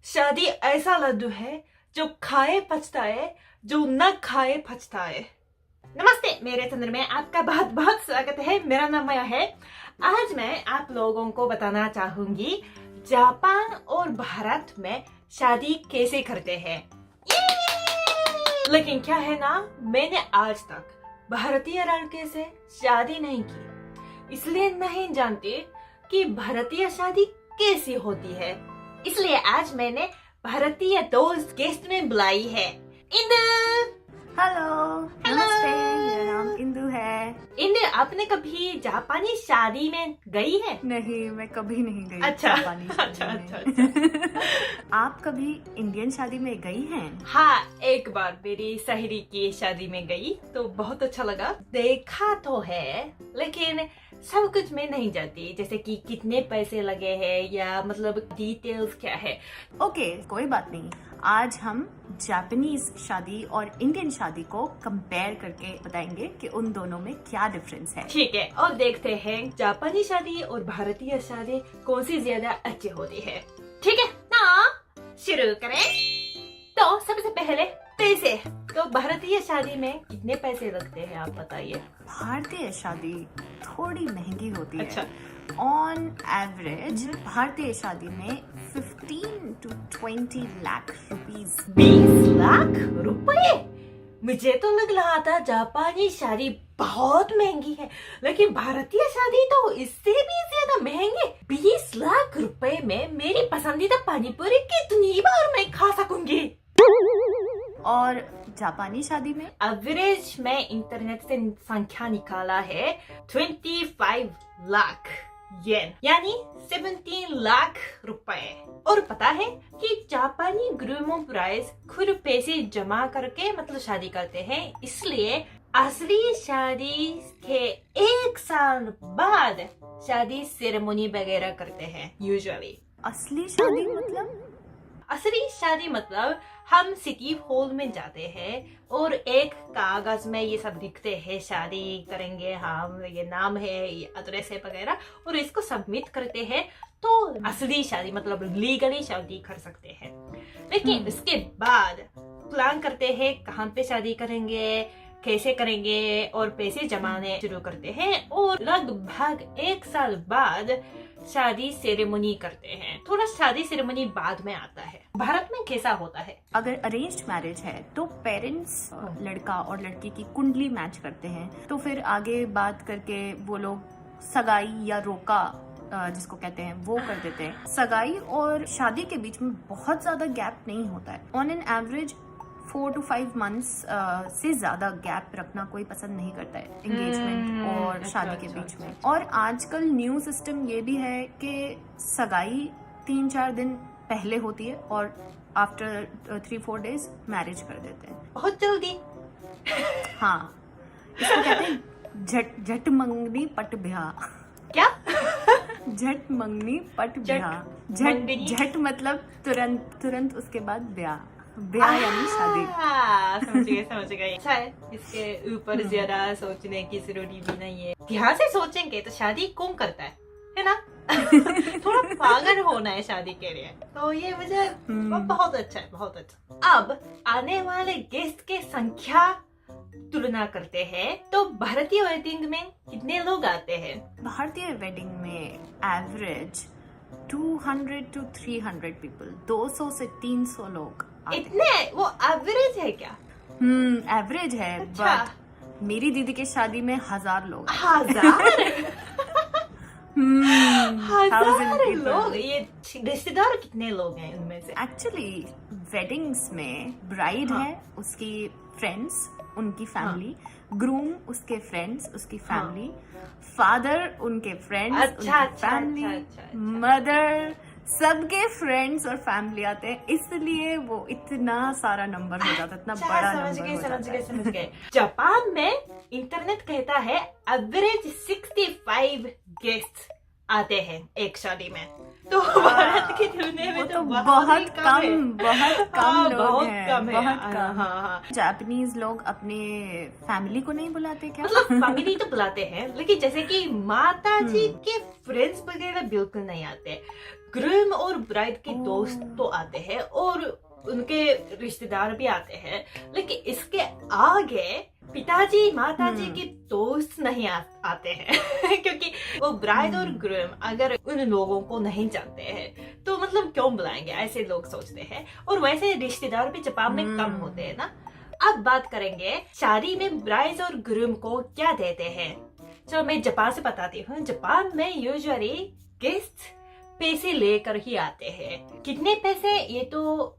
शादी ऐसा लड्डू है जो खाए पछताए, जो न खाए पछताए। नमस्ते, मेरे चैनल में आपका बहुत बहुत स्वागत है। मेरा नाम माया है। आज मैं आप लोगों को बताना चाहूंगी जापान और भारत में शादी कैसे करते हैं। लेकिन क्या है ना, मैंने आज तक भारतीय लड़के से शादी नहीं की, इसलिए नहीं जानती कि भारतीय शादी कैसी होती है। इसलिए आज मैंने भारतीय दोस्त गेस्ट में बुलाई है। इंदु। हेलो, नमस्ते। मेरा नाम इंदु है। इंदु, आपने कभी जापानी शादी में गई है? नहीं, मैं कभी नहीं गई। अच्छा, जापानी शादी अच्छा। में। आप कभी इंडियन शादी में गई हैं? हाँ, एक बार मेरी सहेली की शादी में गई तो बहुत अच्छा लगा। देखा तो है लेकिन सब कुछ में नहीं जाती, जैसे कि कितने पैसे लगे हैं या मतलब डिटेल्स क्या है। ओके, कोई बात नहीं। आज हम जापानीज शादी और इंडियन शादी को कंपेयर करके बताएंगे कि उन दोनों में क्या डिफरेंस है। ठीक है, और देखते हैं जापानी शादी और भारतीय शादी कौन सी ज्यादा अच्छी होती है। ठीक है ना, शुरू करें। तो सबसे पहले पैसे। तो भारतीय शादी में कितने पैसे लगते हैं, आप बताइए। भारतीय शादी थोड़ी महंगी होती है। अच्छा। ऑन एवरेज भारतीय शादी में 15 to 20 लाख रुपीस। 20 लाख रुपए? मुझे तो लग रहा था जापानी शादी बहुत महंगी है, लेकिन भारतीय शादी तो इससे भी ज्यादा महंगी। 20 लाख रुपए में मेरी पसंदीदा पानी पूरी कितनी बार मैं खा सकूंगी। और जापानी शादी में एवरेज में इंटरनेट से संख्या निकाला है 25 लाख येन, यानी 17 लाख रुपए। और पता है कि जापानी ग्रूमों प्राइस खुद पैसे जमा करके मतलब शादी करते हैं, इसलिए असली शादी के 1 साल बाद शादी सेरेमनी वगैरह करते हैं यूजुअली। असली शादी मतलब? असली शादी मतलब हम सिटी हॉल में जाते हैं और एक कागज में ये सब लिखते हैं, शादी करेंगे हम, ये नाम है, ये एड्रेस है वगैरह, और इसको सबमिट करते हैं तो असली शादी मतलब लीगली शादी कर सकते हैं। लेकिन उसके बाद प्लान करते हैं कहाँ पे शादी करेंगे, कैसे करेंगे, और पैसे जमाने शुरू करते हैं, और लगभग 1 साल बाद शादी सेरेमनी करते हैं। थोड़ा शादी सेरेमनी बाद में आता है। भारत में कैसा होता है? अगर अरेंज्ड मैरिज है तो पेरेंट्स लड़का और लड़की की कुंडली मैच करते हैं, तो फिर आगे बात करके वो लोग सगाई या रोका जिसको कहते हैं वो कर देते हैं। सगाई और शादी के बीच में बहुत ज्यादा गैप नहीं होता है। On an average 4 to 5 months से ज्यादा गैप रखना कोई पसंद नहीं करता है एंगेजमेंट और शादी के बीच में। और आजकल न्यू सिस्टम ये भी है कि सगाई 3-4 दिन पहले होती है और आफ्टर 3-4 days मैरिज कर देते हैं। बहुत जल्दी। हाँ, इसको कहते हैं झट मंगनी पट ब्याह। क्या? झट मंगनी पट ब्याह। मंगनी? झट मतलब तुरंत उसके बाद ब्याह यानी शादी। समझ गए। अच्छा है, इसके ऊपर ज्यादा सोचने की जरूरी भी नहीं है। ध्यान से सोचेंगे तो शादी कौन करता है ना? थोड़ा पागल होना है शादी के लिए, तो ये मुझे बहुत अच्छा है, बहुत अच्छा। अब आने वाले गेस्ट के संख्या तुलना करते हैं। तो भारतीय वेडिंग में कितने लोग आते हैं? भारतीय वेडिंग में एवरेज 200 to 300 पीपल, 200 से 300 लोग आते हैं। इतने? वो एवरेज है क्या? एवरेज है। अच्छा। बट मेरी दीदी के शादी में 1000 लोग। 1000? 1000 लोग? ये रिश्तेदार कितने लोग हैं उनमें से? एक्चुअली वेडिंग्स में ब्राइड है, उसकी फ्रेंड्स, उनकी फैमिली, ग्रूम उसके फ्रेंड्स, उसकी फैमिली, फादर उनके फ्रेंड्स, अच्छा, उनकी अच्छा, फैमिली, अच्छा, अच्छा। मदर, सबके फ्रेंड्स और फैमिली आते हैं, इसलिए वो इतना सारा नंबर हो जाता है, इतना बड़ा नंबर हो जाता है। समझ गए। जापान में इंटरनेट कहता है एवरेज 65 गेस्ट आते हैं एक शादी में। तो भारत की तुलना में तो बहुत कम लोग हैं, कम है। बहुत कम। हाँ। जापानीज लोग अपने फैमिली को नहीं बुलाते क्या? मतलब फैमिली तो बुलाते हैं, लेकिन जैसे कि माता जी के फ्रेंड्स वगैरह बिल्कुल नहीं आते। ग्रूम और ब्राइड के ओह। दोस्त तो आते हैं और उनके रिश्तेदार भी आते हैं, लेकिन इसके आगे पिताजी माताजी के दोस्त नहीं आते हैं क्योंकि वो ब्राइड और ग्रूम अगर उन लोगों को नहीं जानते हैं तो मतलब क्यों बुलाएंगे, ऐसे लोग सोचते हैं। और वैसे रिश्तेदार भी जापान में कम होते हैं ना। अब बात करेंगे शादी में ब्राइड और ग्रूम को क्या देते हैं। चलो मैं जापान से बताती हूँ। जापान में यूजुअली गेस्ट पैसे लेकर ही आते हैं। कितने पैसे ये तो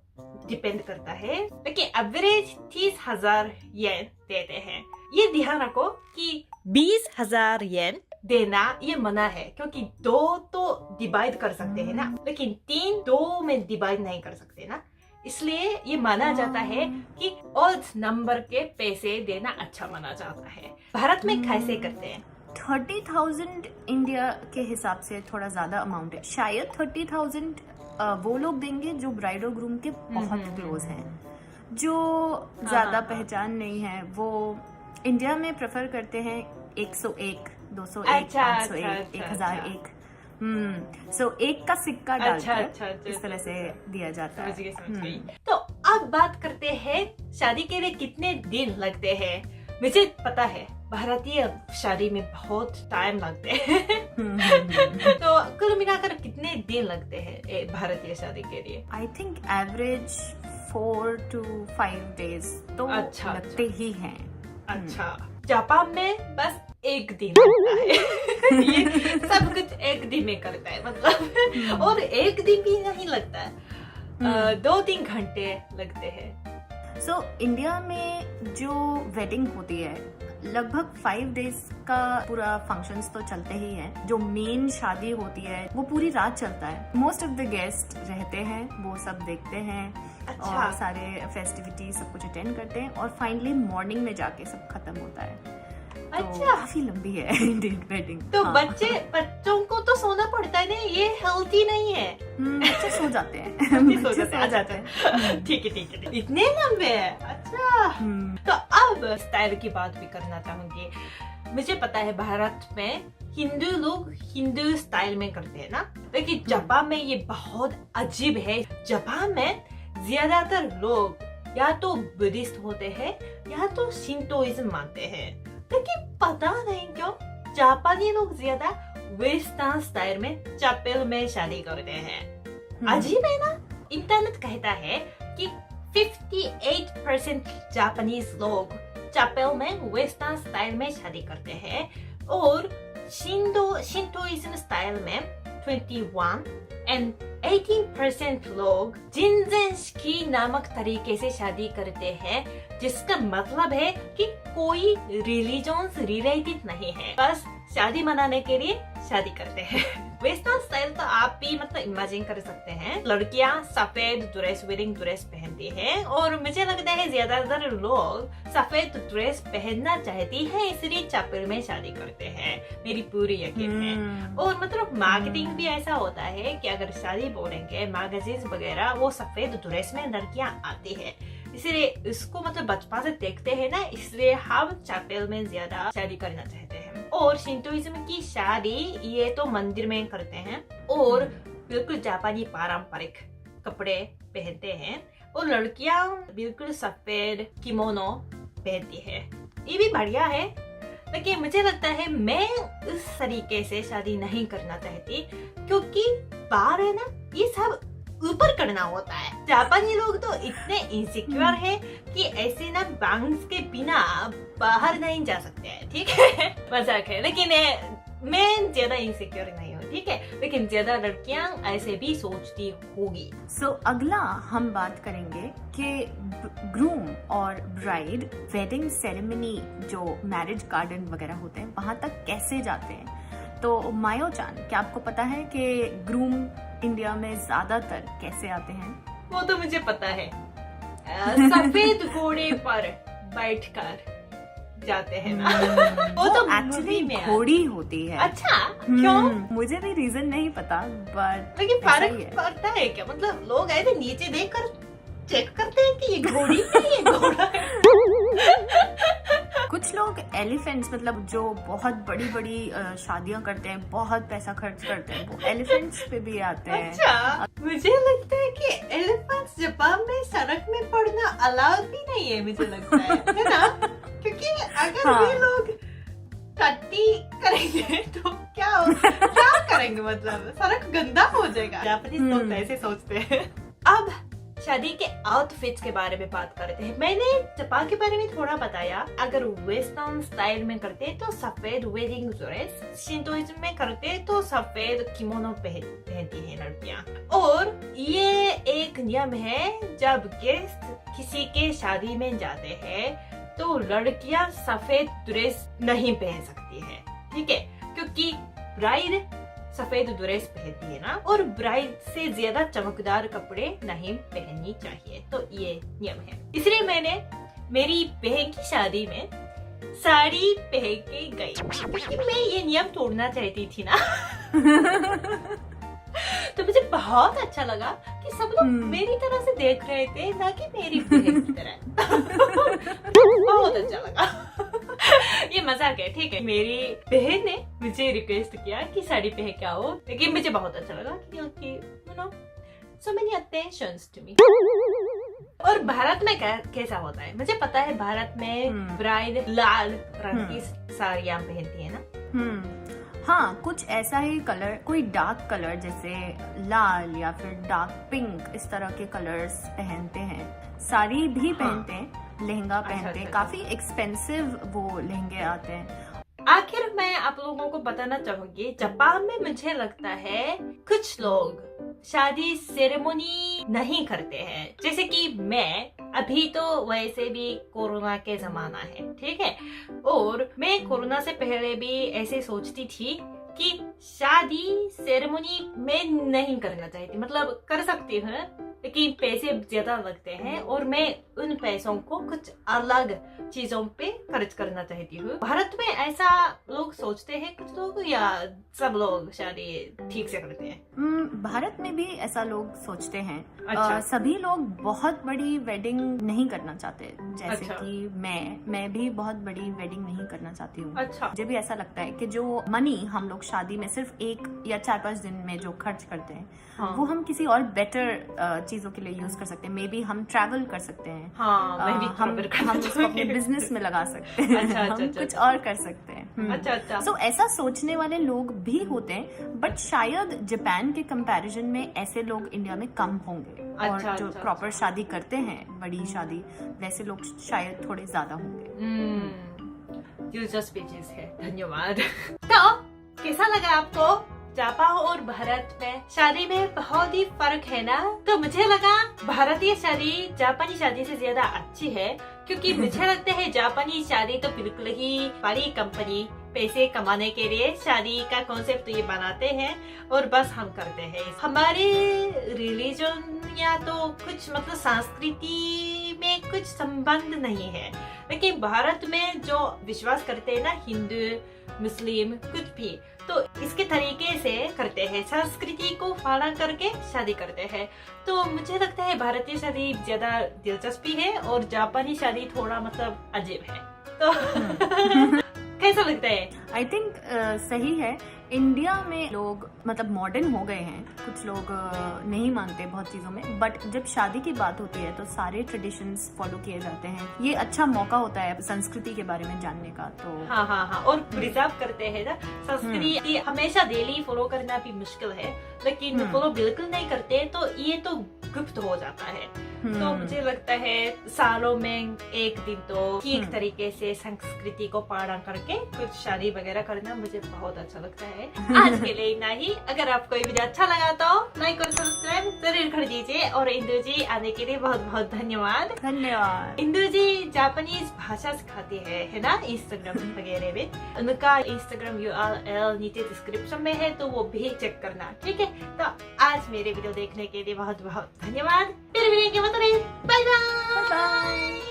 डिपेंड करता है, लेकिन एवरेज 30,000 येन देते हैं। ये ध्यान रखो कि 20,000 येन देना ये मना है, क्योंकि 2 तो डिवाइड कर सकते हैं ना, लेकिन 3 2 में डिवाइड नहीं कर सकते ना, इसलिए ये माना जाता है कि ऑड नंबर के पैसे देना अच्छा माना जाता है। भारत में कैसे करते हैं? 30,000 इंडिया के हिसाब से थोड़ा ज्यादा अमाउंट है। शायद 30,000 वो लोग देंगे जो ब्राइड और ग्रूम के बहुत क्लोज हैं, जो ज्यादा पहचान नहीं है। वो इंडिया में प्रेफर करते हैं 101, 201, 501, 1001। सो एक का सिक्का डालकर इस तरह से दिया जाता है। समझ गई। तो अब बात करते हैं शादी के लिए कितने दिन लगते हैं। मुझे पता है भारतीय शादी में बहुत टाइम लगते हैं तो कुल मिलाकर कितने दिन लगते हैं भारतीय शादी के लिए? I think average 4 to 5 days तो लगते ही हैं। अच्छा, जापान में बस 1 दिन लगता है ये सब कुछ 1 दिन में करता है मतलब और 1 दिन भी नहीं लगता है, 2-3 घंटे लगते हैं। सो इंडिया में जो वेडिंग होती है लगभग 5 days का पूरा फंक्शंस तो चलते ही हैं। जो मेन शादी होती है वो पूरी रात चलता है। मोस्ट ऑफ द गेस्ट रहते हैं, वो सब देखते हैं और सारे फेस्टिविटी सब कुछ अटेंड करते हैं और फाइनली मॉर्निंग में जाके सब खत्म होता है। तो काफी लंबी है इंडियन वेडिंग। तो बच्चों को तो सोना पड़ता है ना, ये हेल्थी नहीं है। बच्चे सो जाते हैं सो जाते हैं। ठीक है, इतने लंबे हैं। अच्छा, तो अब स्टाइल की बात भी करना चाहूंगी। मुझे पता है भारत में हिंदू लोग हिंदू स्टाइल में करते हैं ना, लेकिन जापान में ये बहुत अजीब है। जापान में ज्यादातर लोग या तो बुद्धिस्ट होते हैं या तो शिंतोइज्म मानते हैं, लेकिन पता नहीं क्यों जापानी लोग ज्यादा वेस्टर्न स्टाइल में चैपल में शादी करते हैं। अजीब है ना। इंटरनेट कहता है कि 58% जापानीज लोग चैपल में वेस्टर्न स्टाइल में शादी करते हैं और शिंतोइज्म स्टाइल में 21 and 18% लोग जिन्जेन्शिकी नामक तरीके से शादी करते हैं, जिसका मतलब है कि कोई रिलीजन से रिलेटेड नहीं है, बस शादी मनाने के लिए शादी करते हैं। वेस्टर्न स्टाइल तो आप भी मतलब इमेजिन कर सकते हैं। लड़कियां सफेद ड्रेस, वेडिंग ड्रेस पहनती हैं और मुझे लगता है ज्यादातर लोग सफेद ड्रेस पहनना चाहती है, इसलिए चैपल में शादी करते हैं। मेरी पूरी यकीन है। और मतलब मार्केटिंग भी ऐसा होता है कि अगर शादी बोलेंगे मैगजीन वगैरह, वो सफेद ड्रेस में लड़कियां आती है, इसलिए इसको मतलब बचपन से देखते हैं ना, इसलिए हम चैपल में ज्यादा शादी करना चाहते हैं। और शिंतोइज्म की शादी ये तो मंदिर में करते हैं और बिल्कुल जापानी पारंपरिक कपड़े पहनते हैं और लड़कियां बिल्कुल सफेद किमोनो पहनती है। ये भी बढ़िया है, लेकिन मुझे लगता है मैं इस तरीके से शादी नहीं करना चाहती, क्योंकि बाहर है ना ये सब ऊपर करना होता है। जापानी लोग तो इतने इनसिक्योर है कि ऐसे ना बैंग्स के बिना बाहर नहीं जा सकते हैं। ठीक है, मजाक है, लेकिन मैं ज्यादा इनसिक्योर नहीं हूँ, ठीक है, लेकिन ज्यादा लड़कियां ऐसे भी सोचती होगी। सो अगला हम बात करेंगे कि ग्रूम और ब्राइड वेडिंग सेरेमनी जो मैरिज गार्डन वगैरह होते हैं वहां तक कैसे जाते हैं। तो मायो-चान, क्या आपको पता है कि ग्रूम इंडिया में ज्यादातर कैसे आते हैं? वो तो मुझे पता है, सफेद घोड़े पर बैठकर जाते हैं ना। वो तो एक्चुअली घोड़ी होती है। अच्छा, क्यों? मुझे भी रीजन नहीं पता, बट लेकिन फर्क पड़ता है क्या? मतलब लोग ऐसे नीचे देखकर चेक करते हैं कि ये घोड़ी है, ये घोड़ा है। कुछ लोग एलिफेंट्स, मतलब जो बहुत बड़ी बड़ी शादियां करते हैं, बहुत पैसा खर्च करते हैं, वो एलिफेंट्स पे भी आते हैं। अच्छा, मुझे लगता है कि एलिफेंट्स जापान में सड़क में पड़ना अलाउड भी नहीं है, मुझे लगता है ना? क्योंकि अगर वे लोग टट्टी करेंगे तो क्या करेंगे, मतलब सड़क गंदा हो जाएगा। जापानीज लोग ऐसे सोचते हैं। अब शादी के आउटफिट्स के बारे में बात करते हैं। मैंने जापान के बारे में थोड़ा बताया। अगर वेस्टर्न स्टाइल में करते तो सफेद वेडिंग ड्रेस, शिंटोइज्म में करते तो सफेद किमोनो पहनती है लड़कियां। और ये एक नियम है, जब गेस्ट किसी के शादी में जाते हैं तो लड़कियां सफेद ड्रेस नहीं पहन सकती है, ठीक है? क्योंकि ब्राइड सफेद ड्रेस पहनती है ना, और ब्राइड से ज्यादा चमकदार कपड़े नहीं पहननी चाहिए, तो ये नियम है। इसलिए मैंने मेरी बहन की शादी में साड़ी पहन के गई, क्योंकि मैं ये नियम तोड़ना चाहती थी ना। तो मुझे बहुत अच्छा लगा कि सब लोग मेरी तरह से देख रहे थे, ना कि मेरी बहन की तरह। बहुत अच्छा लगा। ये मजाक है, ठीक है? मेरी बहन ने मुझे रिक्वेस्ट किया कि साड़ी पहन के आओ, लेकिन मुझे बहुत अच्छा लगा क्योंकि you know so many attentions to me। और भारत में कैसा होता है? मुझे पता है भारत में ब्राइड लाल रंग की साड़ियाँ पहनती है ना। हाँ, कुछ ऐसा ही कलर, कोई डार्क कलर जैसे लाल या फिर डार्क पिंक, इस तरह के कलर्स पहनते हैं। साड़ी भी पहनते हैं, लहंगा पहनते हैं, काफी एक्सपेंसिव वो लहंगे आते हैं। आखिर मैं आप लोगों को बताना चाहूंगी, जापान में मुझे लगता है कुछ लोग शादी सेरेमनी नहीं करते हैं। जैसे कि मैं, अभी तो वैसे भी कोरोना के जमाना है, ठीक है? और मैं कोरोना से पहले भी ऐसे सोचती थी कि शादी सेरेमनी में नहीं करना चाहती, मतलब कर सकती हूँ लेकिन पैसे ज्यादा लगते हैं और मैं उन पैसों को कुछ अलग चीजों पे खर्च करना चाहती हूँ। भारत में ऐसा लोग सोचते हैं कुछ लोग, या सब लोग शादी ठीक से करते हैं? भारत में भी ऐसा लोग सोचते हैं। अच्छा। सभी लोग बहुत बड़ी वेडिंग नहीं करना चाहते, जैसे अच्छा। कि मैं भी बहुत बड़ी वेडिंग नहीं करना चाहती हूँ। अच्छा। मुझे भी ऐसा लगता है कि जो मनी हम लोग शादी में सिर्फ 1 या 4-5 दिन में जो खर्च करते हैं, हाँ। वो हम किसी और बेटर चीजों के लिए यूज कर सकते हैं। मे बी हम ट्रैवल कर सकते हैं। हाँ, मैं भी हम उसको अपने बिजनेस में लगा सकते हैं। अच्छा, हम अच्छा, कुछ अच्छा। और कर सकते हैं। अच्छा, अच्छा। So, ऐसा सोचने वाले लोग भी होते हैं, बट शायद जापान के कंपैरिजन में ऐसे लोग इंडिया में कम होंगे। और अच्छा, जो अच्छा, प्रॉपर शादी करते हैं, बड़ी शादी, वैसे लोग शायद थोड़े ज्यादा होंगे। दिलचस्पी चीज है, धन्यवाद। तो कैसा लगा आपको? जापान और भारत में शादी में बहुत ही फर्क है ना? तो मुझे लगा भारतीय शादी जापानी शादी से ज्यादा अच्छी है, क्योंकि मुझे लगता है जापानी शादी तो बिल्कुल ही बड़ी कंपनी पैसे कमाने के लिए शादी का कॉन्सेप्ट ये बनाते हैं और बस हम करते हैं। हमारे रिलीजन या तो कुछ मतलब संस्कृति में कुछ संबंध नहीं है, लेकिन भारत में जो विश्वास करते हैं ना, हिंदू मुस्लिम कुछ भी, तो इसके तरीके से करते हैं, संस्कृति को फॉलो करके शादी करते हैं। तो मुझे लगता है भारतीय शादी ज्यादा दिलचस्पी है और जापानी शादी थोड़ा मतलब अजीब है। तो कैसा लगता है? आई थिंक सही है। इंडिया में लोग मतलब मॉडर्न हो गए हैं, कुछ लोग नहीं मानते बहुत चीजों में, बट जब शादी की बात होती है तो सारे ट्रेडिशंस फॉलो किए जाते हैं। ये अच्छा मौका होता है संस्कृति के बारे में जानने का। तो हाँ हाँ हाँ, और प्रिजर्व करते हैं ना संस्कृति। हमेशा डेली फॉलो करना भी मुश्किल है, लेकिन फॉलो बिल्कुल नहीं करते तो ये तो गुप्त हो जाता है। तो मुझे लगता है सालों में एक दिन तो ठीक तरीके से संस्कृति को पालन करके कुछ शादी वगैरह करना मुझे बहुत अच्छा लगता है। आज के लिए इतना ही। अगर आपको ये वीडियो अच्छा लगा तो लाइक और सब्सक्राइब जरूर कर दीजिए। और इंदु जी आने के लिए बहुत बहुत धन्यवाद। धन्यवाद। इंदु जी जापानीज भाषा सिखाती है ना इंस्टाग्राम वगैरह में। उनका इंस्टाग्राम URL नीचे डिस्क्रिप्शन में है, तो वो भी चेक करना, ठीक है? तो आज मेरे वीडियो देखने के लिए बहुत बहुत धन्यवाद। फिर मिलेंगे, मतलब बाय बाय।